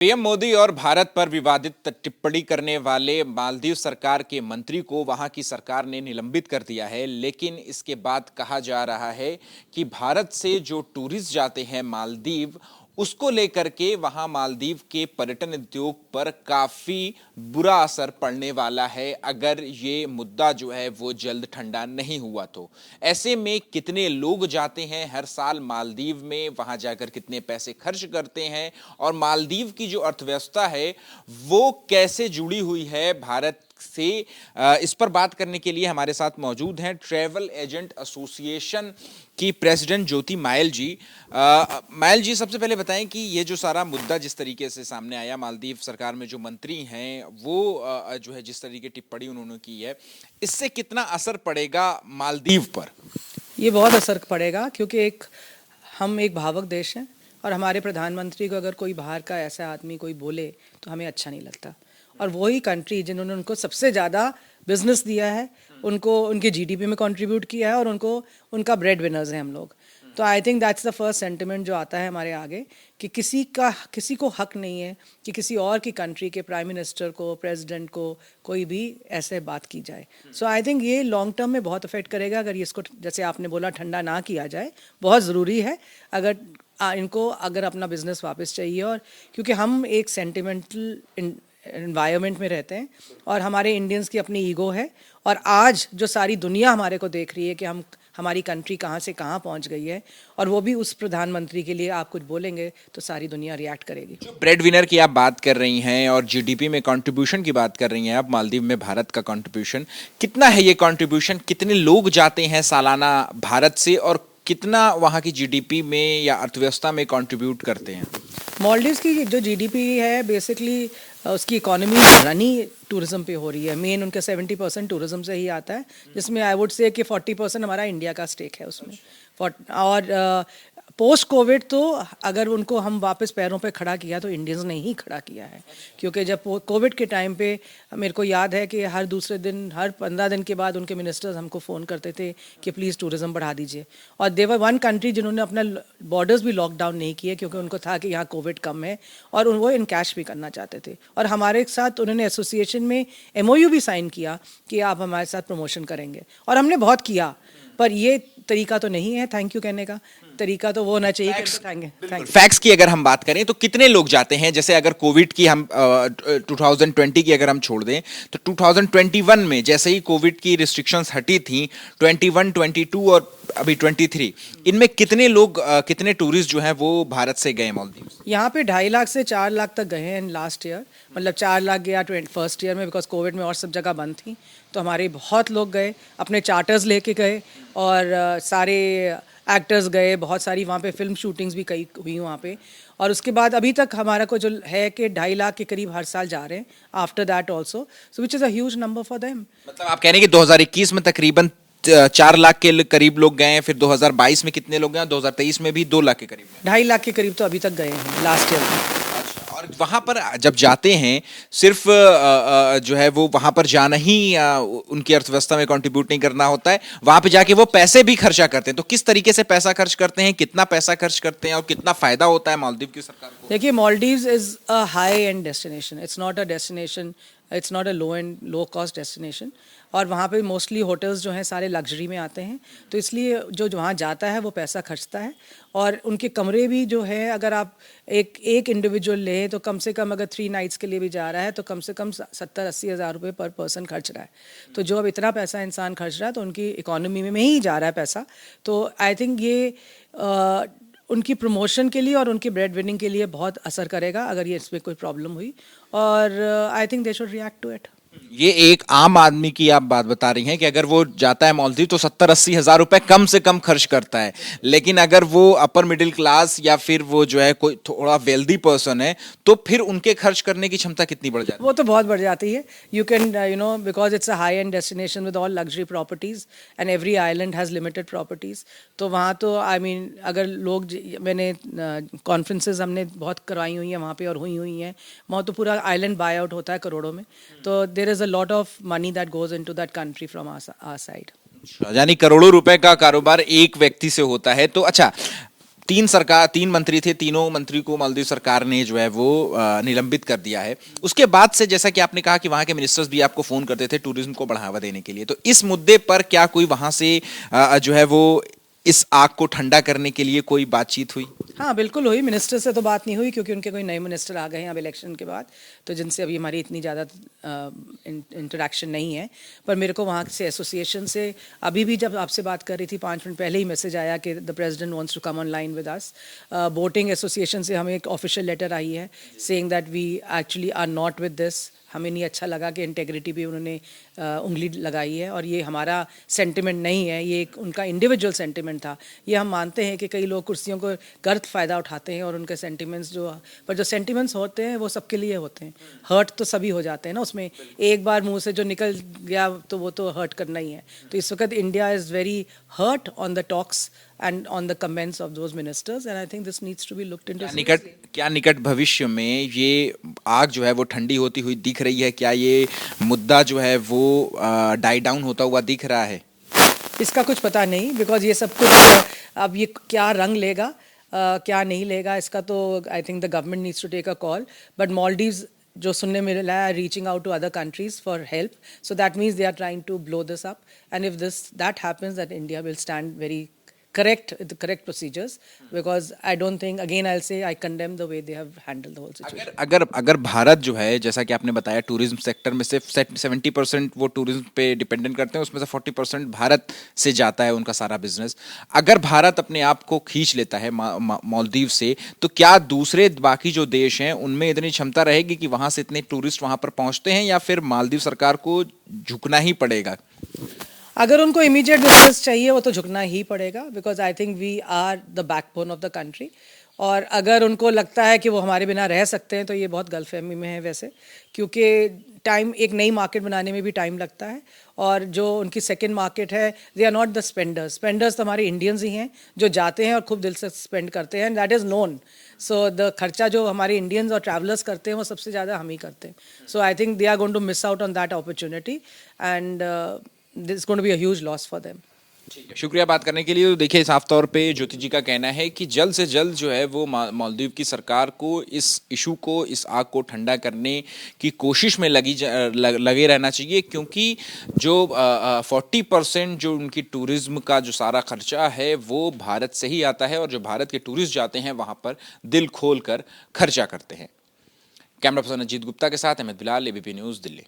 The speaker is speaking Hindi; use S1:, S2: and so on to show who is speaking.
S1: पीएम मोदी और भारत पर विवादित टिप्पणी करने वाले मालदीव सरकार के मंत्री को वहां की सरकार ने निलंबित कर दिया है। लेकिन इसके बाद कहा जा रहा है कि भारत से जो टूरिस्ट जाते हैं मालदीव, उसको लेकर के वहां मालदीव के पर्यटन उद्योग पर काफी बुरा असर पड़ने वाला है अगर ये मुद्दा जो है वो जल्द ठंडा नहीं हुआ तो। ऐसे में कितने लोग जाते हैं हर साल मालदीव में, वहां जाकर कितने पैसे खर्च करते हैं और मालदीव की जो अर्थव्यवस्था है वो कैसे जुड़ी हुई है भारत से, इस पर बात करने के लिए हमारे साथ मौजूद हैं ट्रैवल एजेंट एसोसिएशन की प्रेसिडेंट ज्योति मायल जी। मायल जी, सबसे पहले बताएं कि ये जो सारा मुद्दा जिस तरीके से सामने आया, मालदीव सरकार में जो मंत्री हैं वो जो है जिस तरीके टिप्पणी उन्होंने की है, इससे कितना असर पड़ेगा मालदीव पर?
S2: ये बहुत असर पड़ेगा क्योंकि हम एक भावुक देश हैं और हमारे प्रधानमंत्री को अगर कोई बाहर का ऐसा आदमी कोई बोले तो हमें अच्छा नहीं लगता। और वही कंट्री जिन्होंने उनको सबसे ज़्यादा बिजनेस दिया है, उनको उनके जीडीपी में कंट्रीब्यूट किया है और उनका ब्रेड विनर्स हैं हम लोग। तो I think that's the first sentiment जो आता है हमारे आगे कि किसी को हक नहीं है कि किसी और की कंट्री के प्राइम मिनिस्टर को, प्रेसिडेंट को कोई भी ऐसे बात की जाए। सो आई थिंक ये लॉन्ग टर्म में बहुत अफेक्ट करेगा अगर ये इसको, जैसे आपने बोला, ठंडा ना किया जाए। बहुत ज़रूरी है अगर इनको अपना बिजनेस वापस चाहिए। और क्योंकि हम एक सेंटिमेंटल एनवायरनमेंट में रहते हैं और हमारे इंडियंस की अपनी ईगो है, और आज जो सारी दुनिया हमारे को देख रही है कि हमारी कंट्री कहाँ से कहाँ पहुँच गई है, और वो भी उस प्रधानमंत्री के लिए आप कुछ बोलेंगे तो सारी दुनिया रिएक्ट करेगी।
S1: जो ब्रेड विनर की आप बात कर रही हैं और जीडीपी में कंट्रीब्यूशन की बात कर रही हैं आप, मालदीव में भारत का कंट्रीब्यूशन कितना है? ये कंट्रीब्यूशन कितने लोग जाते हैं सालाना भारत से और कितना वहाँ की जीडीपी में या अर्थव्यवस्था में कंट्रीब्यूट करते हैं?
S2: मालदीव्स की जो जीडीपी है बेसिकली उसकी इकोनॉमी रन ही टूरिज्म पे हो रही है। मेन उनका 70% टूरिज्म से ही आता है, जिसमें आई वुड से कि 40% हमारा इंडिया का स्टेक है उसमें। और पोस्ट कोविड तो अगर उनको हम वापस पैरों पे खड़ा किया तो इंडियंस ने ही खड़ा किया है, क्योंकि जब कोविड के टाइम पे मेरे को याद है कि हर दूसरे दिन, हर 15 दिन के बाद उनके मिनिस्टर्स हमको फ़ोन करते थे कि प्लीज़ टूरिज़्म बढ़ा दीजिए। और देवर वन कंट्री जिन्होंने अपना बॉर्डर्स भी लॉकडाउन नहीं किए क्योंकि उनको था कि यहाँ कोविड कम है और वो इनकैश भी करना चाहते थे। और हमारे साथ उन्होंने एसोसिएशन में MOU भी साइन किया कि आप हमारे साथ प्रमोशन करेंगे, और हमने बहुत किया। पर ये तरीका तो नहीं है थैंक यू कहने का, तरीका तो वो होना चाहिए कि
S1: फैक्ट्स की अगर हम बात करें तो कितने लोग जाते हैं? जैसे अगर कोविड की हम 2020 की अगर हम छोड़ दें तो 2021 में जैसे ही कोविड की रिस्ट्रिक्शंस हटी थी, 21, 22 और अभी 23, इनमें कितने लोग, कितने टूरिस्ट जो हैं वो भारत से गए मालदीव?
S2: यहाँ पे 2.5 लाख से 4 लाख तक गए हैं लास्ट ईयर। मतलब 4 लाख गया फर्स्ट ईयर में, बिकॉज कोविड में और सब जगह बंद थी, तो हमारे बहुत लोग गए, अपने चार्टर्स लेके गए, और सारे एक्टर्स गए, बहुत सारी वहाँ पे फिल्म शूटिंग्स भी कई हुई वहाँ पे। और उसके बाद अभी तक हमारा को जो है कि 2.5 लाख के करीब हर साल जा रहे हैं after that also, so which is a huge number for them.
S1: मतलब आप कह रहे हैं कि 2021 में तकरीबन 4 लाख के करीब लोग गए हैं, फिर 2022 में कितने लोग गए, 2023 में भी 2 लाख के करीब,
S2: 2.5 लाख के करीब तो अभी तक गए हैं लास्ट ईयर में।
S1: और वहां पर जब जाते हैं सिर्फ जो है वो वहां पर जाना ही उनकी अर्थव्यवस्था में कंट्रीब्यूट नहीं करना होता है, वहां पे जाके वो पैसे भी खर्चा करते हैं। तो किस तरीके से पैसा खर्च करते हैं, कितना पैसा खर्च करते हैं और कितना फायदा होता है मालदीव की सरकार को?
S2: देखिए, Maldives is a high and destination, it's not a destination, it's not a low cost destination. और वहाँ पे मोस्टली होटल्स जो हैं सारे लग्जरी में आते हैं, तो इसलिए जो वहाँ जाता है वो पैसा खर्चता है। और उनके कमरे भी जो है, अगर आप एक इंडिविजुअल लें तो कम से कम, अगर 3 नाइट्स के लिए भी जा रहा है तो कम से कम 70-80 हज़ार रुपये पर पर्सन खर्च रहा है। तो जो अब इतना पैसा इंसान खर्च रहा है तो उनकी इकोनॉमी में ही जा रहा है पैसा। तो आई थिंक ये उनकी प्रमोशन के लिए और उनकी ब्रेड विनिंग के लिए बहुत असर करेगा अगर ये इसमें कोई प्रॉब्लम हुई, और I think they should react to it.
S1: ये एक आम आदमी की आप बात बता रही हैं कि अगर वो जाता है मालदीव तो 70-80 हज़ार रुपए कम से कम खर्च करता है, लेकिन अगर वो अपर मिडिल क्लास या फिर वो जो है कोई थोड़ा वेल्दी पर्सन है तो फिर उनके खर्च करने की क्षमता कितनी बढ़ जाती है?
S2: वो तो बहुत बढ़ जाती है। You can because it's a high and destination with all luxury properties and every island has limited properties. तो वहाँ तो अगर लोग, मैंने कॉन्फ्रेंसेज हमने बहुत करवाई हुई हैं वहाँ पे और हुई हैं, वहाँ तो पूरा आइलैंड बाय आउट होता है करोड़ों में। तो there is a lot of money that goes into that country from our side.
S1: यानी करोड़ों रुपए का कारोबार एक व्यक्ति से होता है। तो अच्छा, तीन मंत्री थे, तीनों मंत्री को मालदीव सरकार ने जो है वो निलंबित कर दिया है। उसके बाद से जैसा कि आपने कहा कि वहां के मिनिस्टर्स भी आपको फोन करते थे टूरिज्म को बढ़ावा देने के लिए, तो इस मुद्दे पर क्या कोई वहां से जो है वो इस आग को ठंडा करने के लिए कोई बातचीत हुई?
S2: हाँ बिल्कुल हुई। मिनिस्टर से तो बात नहीं हुई क्योंकि उनके कोई नए मिनिस्टर आ गए हैं अब इलेक्शन के बाद, तो जिनसे अभी हमारी इतनी ज़्यादा इंटरेक्शन नहीं है। पर मेरे को वहाँ से एसोसिएशन से अभी भी जब आपसे बात कर रही थी 5 मिनट पहले ही मैसेज आया कि the president wants to come online with us. Boating association से हमें एक ऑफिशियल लेटर आई है saying that we actually are not with this. हमें नहीं अच्छा लगा कि इंटेग्रिटी भी उन्होंने उंगली लगाई है और ये हमारा सेंटिमेंट नहीं है, ये एक उनका इंडिविजुअल सेंटिमेंट था। ये हम मानते हैं कि कई लोग कुर्सियों को गलत फ़ायदा उठाते हैं और उनके सेंटिमेंट्स जो सेंटिमेंट्स होते हैं वो सबके लिए होते हैं। हर्ट तो सभी हो जाते हैं ना, उसमें एक बार मुंह से जो निकल गया तो वो तो हर्ट करना ही है। तो इस वक्त India is very hurt on the talks and on the comments of those ministers, and I think this needs to be looked into.
S1: क्या निकट भविष्य में ये आग जो है वो ठंडी होती हुई दिख रही है? क्या ये मुद्दा जो है वो डाई डाउन होता हुआ दिख रहा है?
S2: इसका कुछ पता नहीं, बिकॉज ये सब कुछ अब ये क्या रंग लेगा क्या नहीं लेगा इसका तो I think the government needs to take a call. But Maldives जो सुनने में मिला है reaching out to other countries for help, so that means they are trying to blow this up, and if that happens that India will stand very the correct procedures, because I don't think, again I'll say, I condemn the way they have handled the whole situation.
S1: अगर भारत जो है, जैसा कि आपने बताया, टूरिज्म सेक्टर में सिर्फ 70% वो टूरिज्म पे डिपेंडेंट करते हैं, उसमें से 40% भारत से जाता है उनका सारा बिजनेस। अगर भारत अपने आप को खींच लेता है मालदीव से, तो क्या दूसरे बाकी जो देश हैं उनमें इतनी क्षमता रहेगी कि वहां से इतने टूरिस्ट वहां पर पहुंचते हैं, या फिर मालदीव सरकार को झुकना ही पड़ेगा?
S2: अगर उनको इमीडिएट बिजनेस चाहिए वो तो झुकना ही पड़ेगा, because I think we are the backbone of the country. और अगर उनको लगता है कि वो हमारे बिना रह सकते हैं तो ये बहुत गलतफहमी में है वैसे, क्योंकि टाइम, एक नई मार्केट बनाने में भी टाइम लगता है। और जो उनकी सेकंड मार्केट है, they are not the spenders. Spenders तो हमारे इंडियंस ही हैं जो जाते हैं और खूब दिल से स्पेंड करते हैं, that is known. So the खर्चा जो हमारे इंडियंस और ट्रैवलर्स करते हैं वो सबसे ज़्यादा हम ही करते हैं। So I think they are going to miss out on that opportunity, and this is going to be a huge loss for them.
S1: ठीक है, शुक्रिया बात करने के लिए। तो देखिए, साफ तौर पे ज्योति जी का कहना है कि जल्द से जल्द जो है वो मालदीव की सरकार को इस इशू को, इस आग को ठंडा करने की कोशिश में लगे रहना चाहिए, क्योंकि जो 40% जो उनकी टूरिज्म का जो सारा खर्चा है वो भारत से ही आता है, और जो भारत के टूरिस्ट जाते हैं वहाँ पर दिल खोल कर खर्चा करते हैं। कैमरा पर्सन अजीत गुप्ता के साथ अहमद बिलाल, एबीपी न्यूज़, दिल्ली।